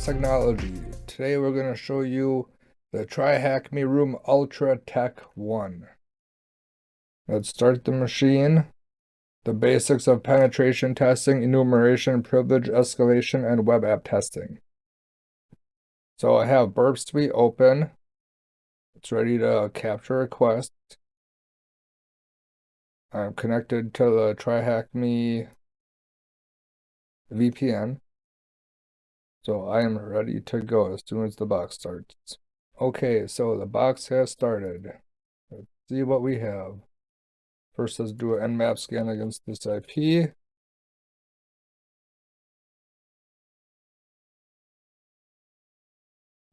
Science Technology. Today we're going to show you the Try Hack Me Room Ultra Tech 1. Let's start the machine. The basics of penetration testing, enumeration, privilege escalation, and web app testing. So I have Burp Suite open. It's ready to capture requests. I'm connected to the Try Hack Me VPN. So I am ready to go as soon as the box starts. Okay, so the box has started. Let's see what we have. First, let's do an Nmap scan against this IP.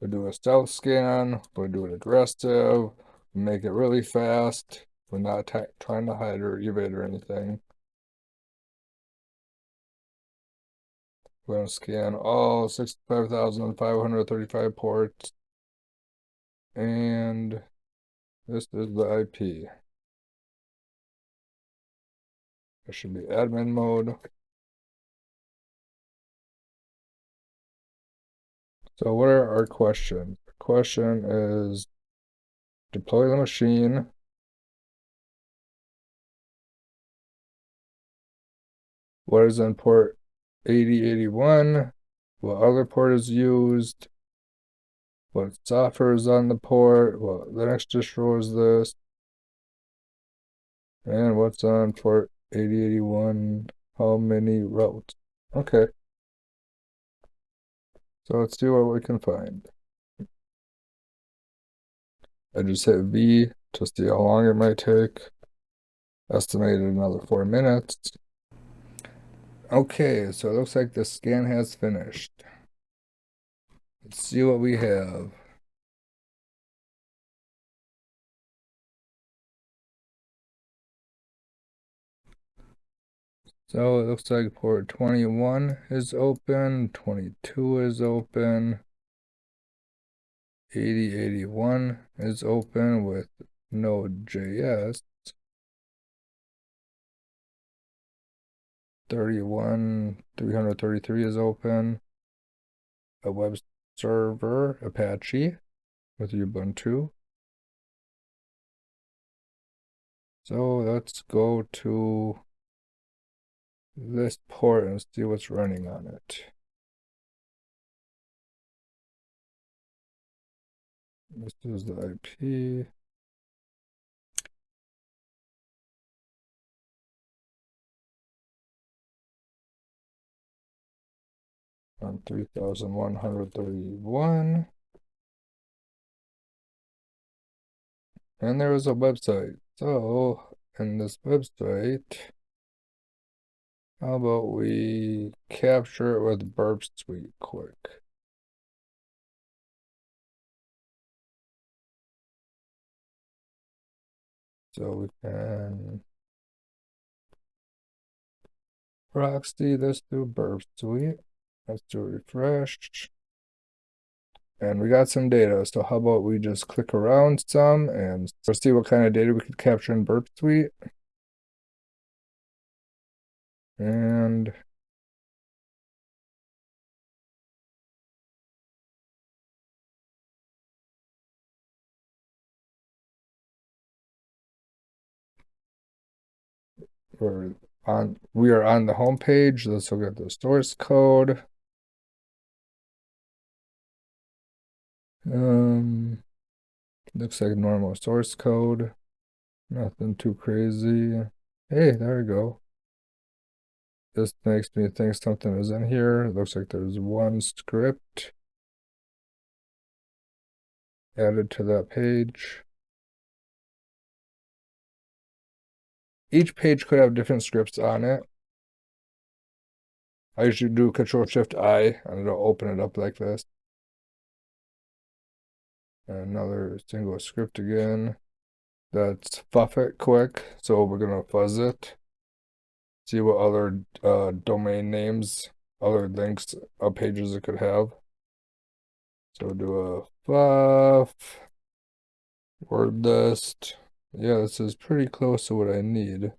We'll do a stealth scan. We'll do it aggressive. Make it really fast. We're not trying to hide or evade or anything. We're going to scan all 65,535 ports. And this is the IP. It should be admin mode. So what are our questions? The question is deploy the machine. What is on port 8081? What other port is used? What software is on the port? What Linux distro is this? And what's on port 8081? How many routes? Okay. So let's see what we can find. I just hit V to see how long it might take. Estimated another 4 minutes. Okay, so it looks like the scan has finished. Let's see what we have. So it looks like port 21 is open, 22 is open, 8081 is open with Node.js, 333 is open, a web server, Apache with Ubuntu. So let's go to this port and see what's running on it. This is the IP. On 3131. And there was a website. So in this website, how about we capture it with Burp Suite quick. So we can proxy this through Burp Suite. Let's do a refresh. And we got some data. So how about we just click around some and see what kind of data we could capture in Burp Suite. And we are on the home page. Let's look at the source code. Looks like normal source code. Nothing too crazy. Hey, there we go. This makes me think something is in here. It looks like there's one script added to that page. Each page could have different scripts on it. I usually do Control-Shift-I and it'll open it up like this. Another single script again. Let's fuff it quick. So we're gonna fuzz it. See what other domain names, other links of pages it could have. So do a fluff, word list. Yeah, this is pretty close to what I need.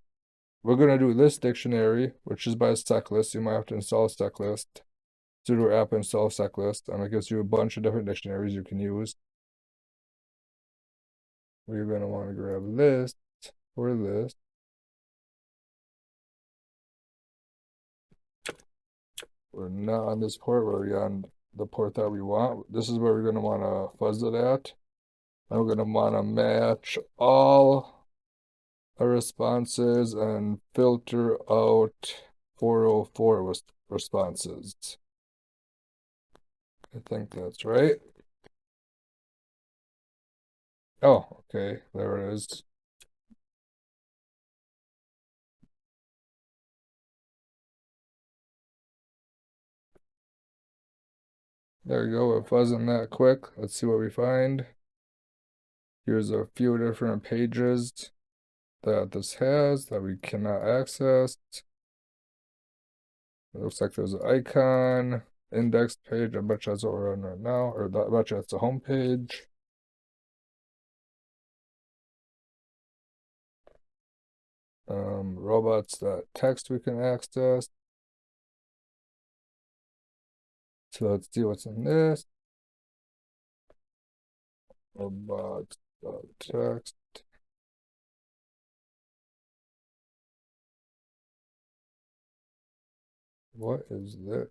We're gonna do list dictionary, which is by SecList. You might have to install a SecList. sudo app install checklist, and it gives you a bunch of different dictionaries you can use. We're going to want to grab list for list. We're not on this port, we're on the port that we want. This is where we're going to want to fuzz it at. And we're going to want to match all our responses and filter out 404 responses. I think that's right. Oh, okay, there it is. There you go, we're fuzzing that quick. Let's see what we find. Here's a few different pages that this has that we cannot access. It looks like there's an icon, index page. I bet you that's what we're on right now, or I bet you that's the home page. Robots.txt we can access. So let's see what's in this. Robots.txt. What is this?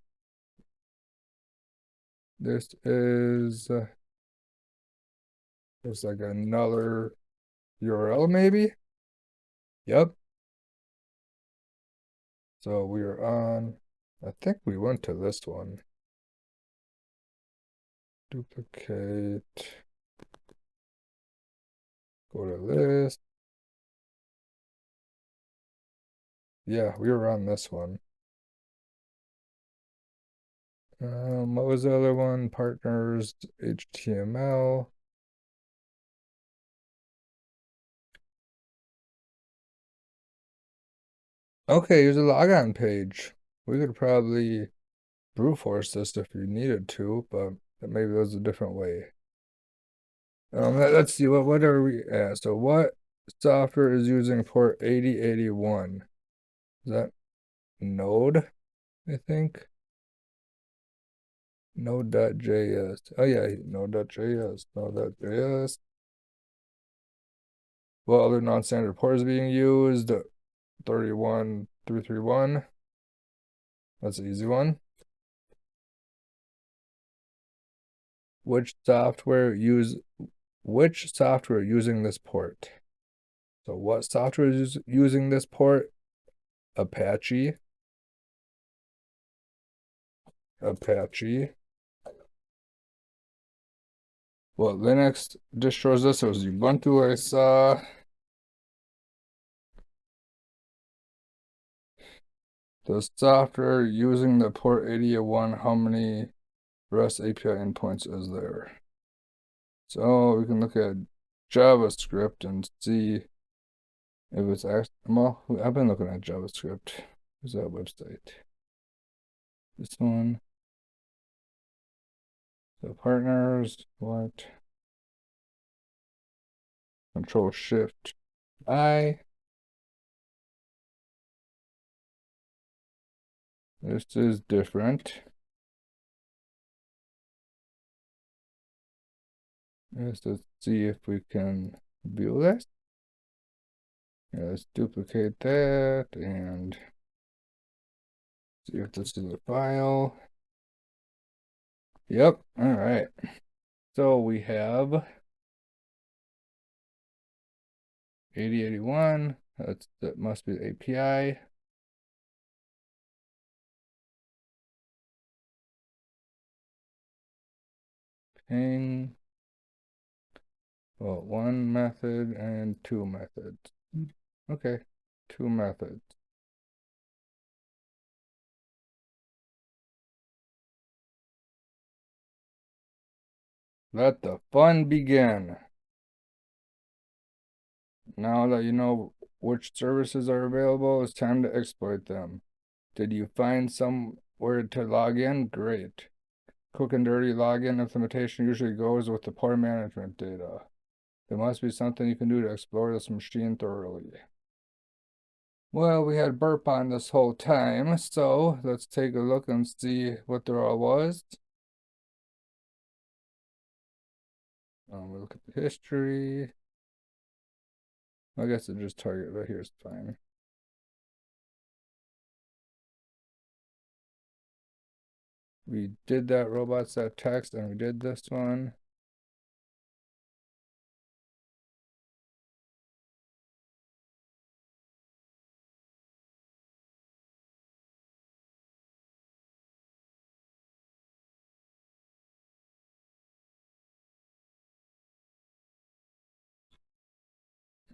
This is there's like another URL maybe. Yep. So we are on, I think we went to this one. Duplicate. Go to list. Yeah, we were on this one. What was the other one? Partners, HTML. Okay, here's a logon page. We could probably brute force this if you needed to, but maybe there's a different way. Let's see, what are we at? So what software is using port 8081? Is that Node, I think? Node.js. Oh yeah, Node.js, Node.js. What other non-standard port is being used? 31331. That's an easy one. Which software using this port? So what software is using this port? Apache. Well, Linux distros this. It was Ubuntu I saw. The software using the port 8001, how many REST API endpoints is there? So we can look at JavaScript and see if it's actually, well, I've been looking at JavaScript. Where's that website? This one. So partners, what? Control Shift I. This is different. Let's see if we can view this. Yeah, let's duplicate that and see if this is a file. Yep, all right. So we have 8081. That must be the API. Ping. Well, one method and two methods. Okay, two methods. Let the fun begin. Now that you know which services are available, it's time to exploit them. Did you find somewhere to log in? Great. Quick and dirty login implementation usually goes with the port management data. There must be something you can do to explore this machine thoroughly. Well, we had burp on this whole time, so let's take a look and see what there all was. We look at the history. I guess it just target right here is fine. We did that robots that text, and we did this one.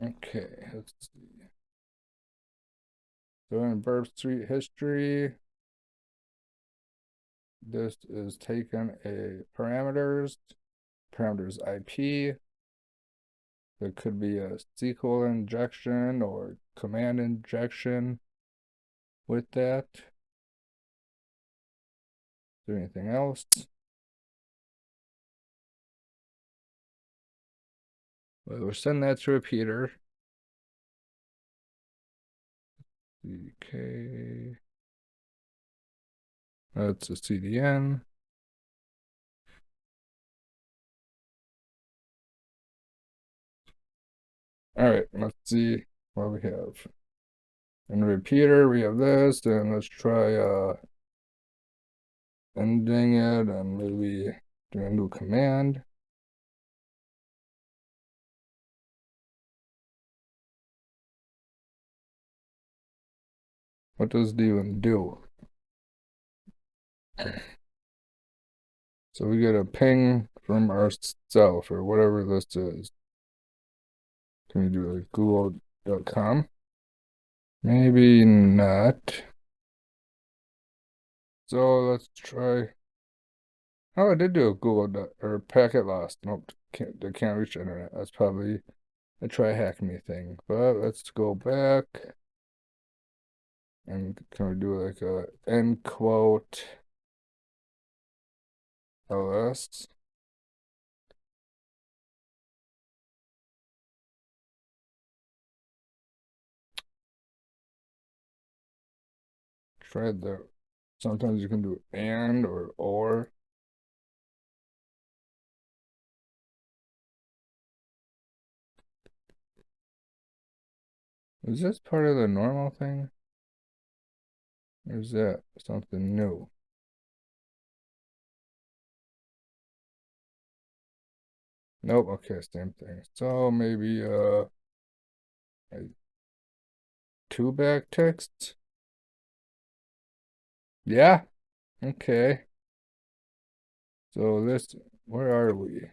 Okay, let's see. So in Burp Suite history, this is taken a parameters IP. There could be a SQL injection or command injection with that. Is there anything else? Well, we'll send that to repeater. Okay. That's a CDN. All right, let's see what we have. In repeater, we have this, and let's try ending it and maybe do a new command. What does it even do? So we get a ping from ourself or whatever this is. Can we do like google.com? Maybe not. So let's try. Oh, I did do a or packet lost. Nope, they can't reach the internet. That's probably a try hack me thing. But let's go back and can we do like a end quote ls? Try the. Sometimes you can do and or. Is this part of the normal thing? Or is that something new? Nope, okay, same thing. So maybe a two back text. Yeah, okay. So this, where are we?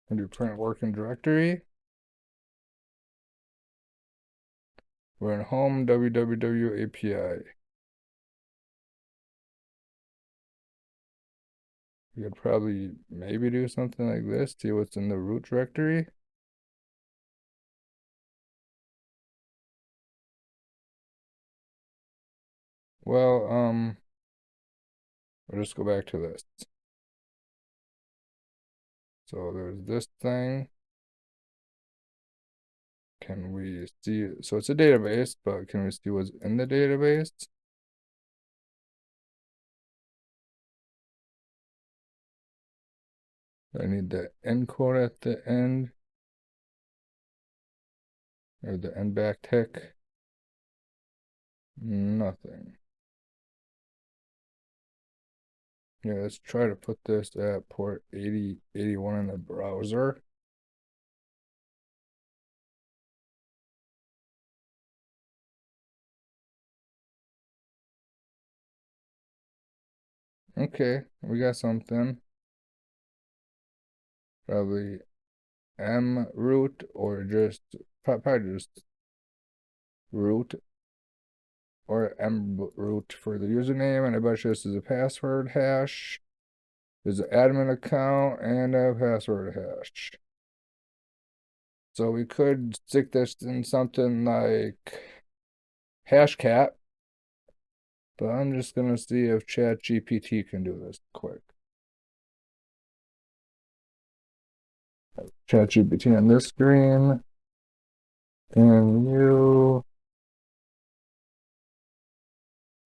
Can do print working directory. We're in home www API. We could probably maybe do something like this, see what's in the root directory. Well, we'll just go back to this. So there's this thing. Can we see, so it's a database, but can we see what's in the database? I need the end quote at the end, or the end back tick. Nothing. Yeah, let's try to put this at port 8081 in the browser. Okay, we got something. Probably M root or just probably just root or M root for the username, and I bet you this is a password hash. There's an admin account and a password hash. So we could stick this in something like hashcat, but I'm just gonna see if ChatGPT can do this quick. ChatGPT on this screen, and you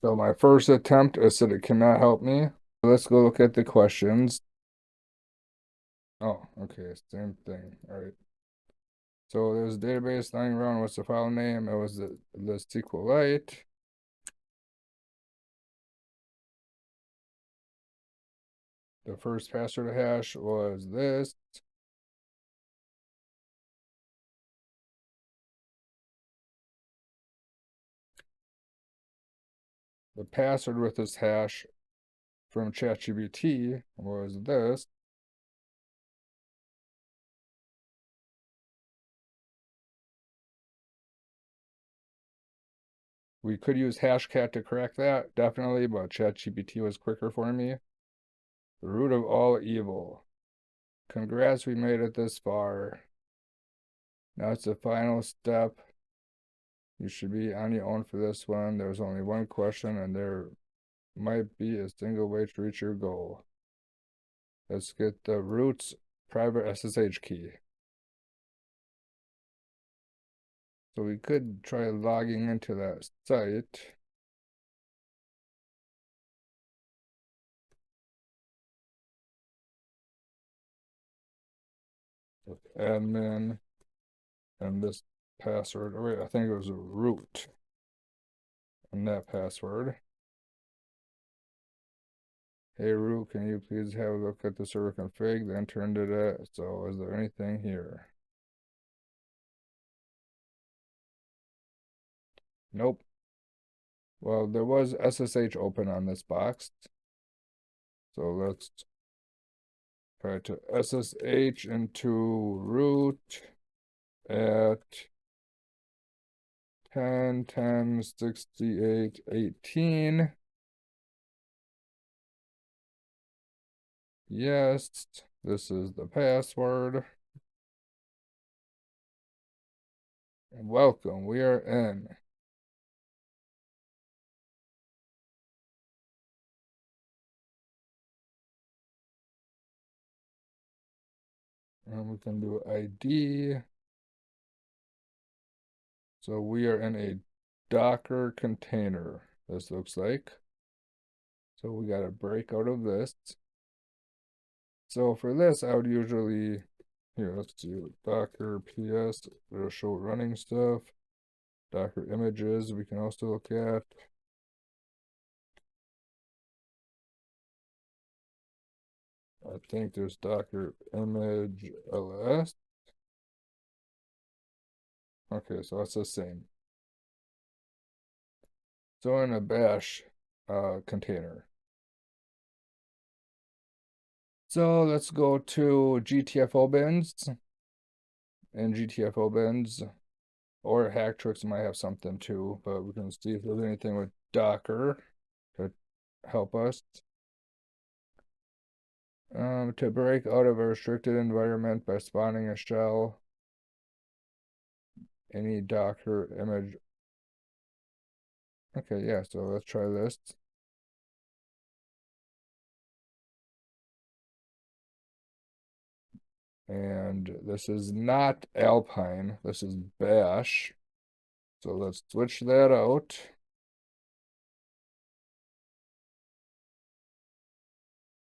So my first attempt, it said it cannot help me. Let's go look at the questions. Oh, okay, same thing. All right. So there's a database lying around. What's the file name? It was the SQLite. The first password hash was this. The password with this hash from ChatGPT was this. We could use Hashcat to crack that, definitely, but ChatGPT was quicker for me. The root of all evil. Congrats, we made it this far. Now it's the final step. You should be on your own for this one. There's only one question, and there might be a single way to reach your goal. Let's get the root's private SSH key. So we could try logging into that site. With admin and this password. Oh wait, I think it was a root and that password. Hey root, can you please have a look at the server config? Then turn to that. So is there anything here? Nope. Well, there was SSH open on this box. So let's try to SSH into root at 10.10.68.18. Yes, this is the password. Welcome, we are in. And we can do ID. So we are in a Docker container, this looks like. So we got to break out of this. So for this, I would usually, here, let's do Docker PS, it'll show running stuff. Docker images, we can also look at. I think there's Docker image ls. Okay, so it's the same. So in a bash container. So let's go to GTFO bins. And GTFO bins or Hacktricks might have something too, but we can see if there's anything with Docker to help us. To break out of a restricted environment by spawning a shell, any Docker image. Okay, yeah, so let's try this. And this is not Alpine, this is Bash. So let's switch that out.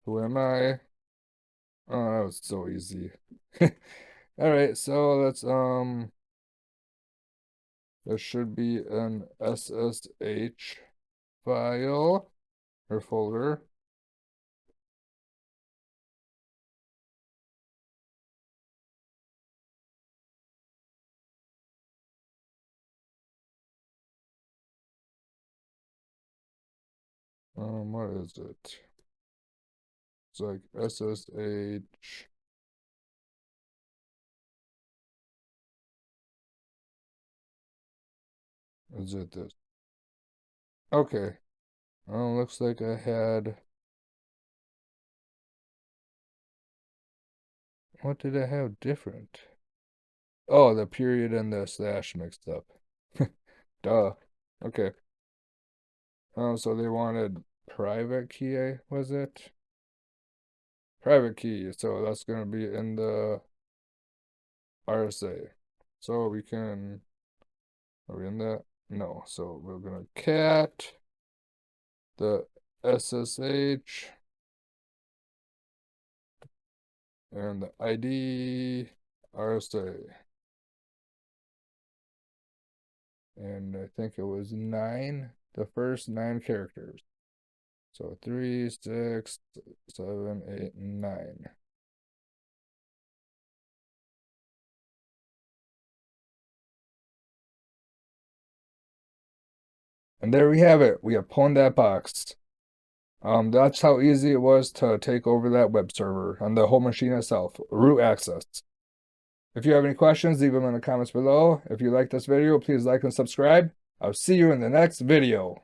Who am I? Oh, that was so easy. All right, so let's there should be an SSH file or folder. What is it? It's like SSH. Is it this? Okay. Looks like I had. What did I have different? Oh, the period and the slash mixed up. Duh. Okay. So they wanted private key, was it? Private key. So that's gonna be in the RSA. So we can. Are we in that? No. So we're gonna cat the SSH, and the ID, RSA. And I think it was 9, the first 9 characters. So 3, 6, 7, 8, 9. And there we have it. We have pwned that box. That's how easy it was to take over that web server on the whole machine itself, root access. If you have any questions, leave them in the comments below. If you like this video, please like and subscribe. I'll see you in the next video.